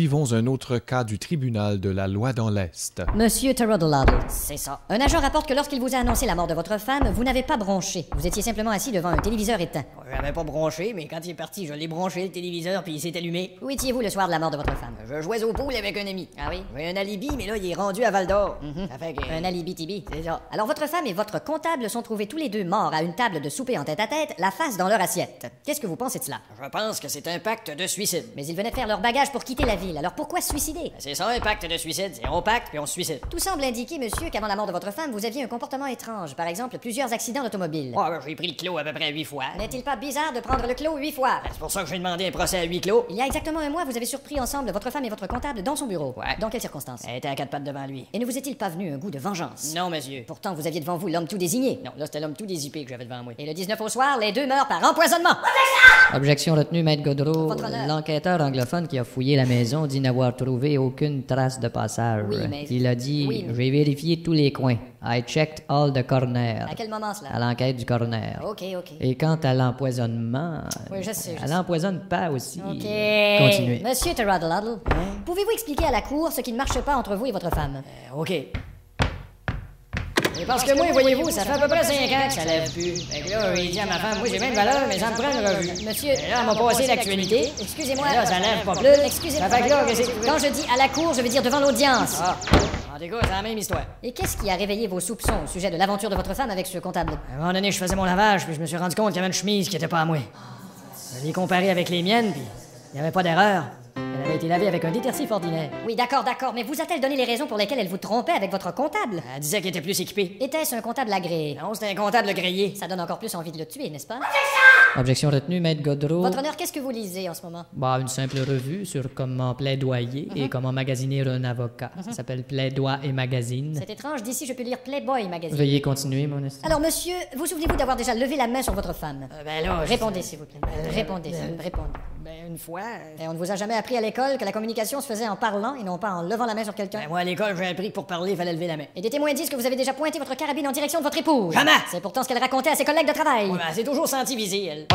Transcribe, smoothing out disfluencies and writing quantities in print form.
Suivons un autre cas du tribunal de la loi dans l'Est. Monsieur Torodoladdle. C'est ça. Un agent rapporte que lorsqu'il vous a annoncé la mort de votre femme, vous n'avez pas bronché. Vous étiez simplement assis devant un téléviseur éteint. J'avais pas bronché, mais quand il est parti, je l'ai branché le téléviseur puis il s'est allumé. Où étiez-vous le soir de la mort de votre femme? Je jouais au pool avec un ami. Ah oui? J'ai un alibi, mais là, il est rendu à Val d'Or. Ça fait que... Un alibi-tibi. C'est ça. Alors votre femme et votre comptable sont trouvés tous les deux morts à une table de souper en tête-à-tête, la face dans leur assiette. Qu'est-ce que vous pensez de cela? Je pense que c'est un pacte de suicide. Mais ils venaient de faire leur bagage pour quitter la ville, alors pourquoi se suicider? C'est ça, un pacte de suicide. C'est on pacte puis on se suicide. Tout semble indiquer, monsieur, qu'avant la mort de votre femme, vous aviez un comportement étrange. Par exemple, plusieurs accidents d'automobile. J'ai pris le clos à peu près 8 fois. N'est-il pas bizarre de prendre le clos 8 fois? C'est pour ça que j'ai demandé un procès à huis clos. Il y a exactement un mois, vous avez surpris ensemble votre femme et votre comptable dans son bureau. Ouais. Dans quelles circonstances? Elle était à 4 pattes devant lui. Et ne vous est-il pas venu un goût de vengeance? Non, monsieur. Pourtant, vous aviez devant vous l'homme tout désigné. Non, là, c'était l'homme tout dézippé que j'avais devant moi. Et le 19 au soir, les deux meurent par empoisonnement. Objection retenue, Maître Godreau. Votre honneur. L'enquêteur anglophone qui a fouillé la maison dit n'avoir trouvé aucune trace de passage. Oui, mais- Il a dit Oui, mais- j'ai vérifié tous les coins. I checked all the corners. À quel moment cela? À l'enquête du coroner. Ok. Et quant à l'empoisonnement, Oui, je sais. elle empoisonne pas aussi. Ok. Continuez. Monsieur Torodoladdle, pouvez-vous expliquer à la cour ce qui ne marche pas entre vous et votre femme? OK. Mais parce que moi, voyez-vous, ça fait à peu près 5 ans que ça lève plus. Fait que là, il dit à ma femme, moi j'ai bien de valeur, mais ça me prend une revue. Monsieur, Et là, elle m'a passé l'actualité. Excusez-moi. Mais là, ça lève pas plus. Excusez-moi. Ça fait que là, qu'est-ce que- Quand je dis à la cour, je veux dire devant l'audience. Ah, en tout cas, c'est la même histoire. Et qu'est-ce qui a réveillé vos soupçons au sujet de l'aventure de votre femme avec ce comptable? À un moment donné, je faisais mon lavage, puis je me suis rendu compte qu'il y avait une chemise qui était pas à moi. Je l'ai comparée avec les miennes, puis il n'y avait pas d'erreur. Elle avait été lavée avec un détergif ordinaire. Oui, d'accord, mais vous a-t-elle donné les raisons pour lesquelles elle vous trompait avec votre comptable? Elle disait qu'il était plus équipé. Était-ce un comptable agréé? Non, c'était un comptable grillé. Ça donne encore plus envie de le tuer, n'est-ce pas? Objection retenue, Maître Godreau. Votre honneur, qu'est-ce que vous lisez en ce moment? Une simple revue sur comment plaidoyer et comment magasiner un avocat. Ça s'appelle Plaidoie et Magazine. C'est étrange, d'ici je peux lire Playboy Magazine. Veuillez continuer, mon esti. Alors, monsieur, vous souvenez-vous d'avoir déjà levé la main sur votre femme? Ben là, Répondez, s'il vous plaît. Répondez. Ben, une fois. Et on ne vous a jamais appris à l'école que la communication se faisait en parlant et non pas en levant la main sur quelqu'un? Ben, moi, à l'école, j'ai appris que pour parler, il fallait lever la main. Et des témoins disent que vous avez déjà pointé votre carabine en direction de votre épouse. Jamais! C'est pourtant ce qu'elle racontait à ses collègues de travail. Ouais, ben, elle s'est toujours sentie visée, elle.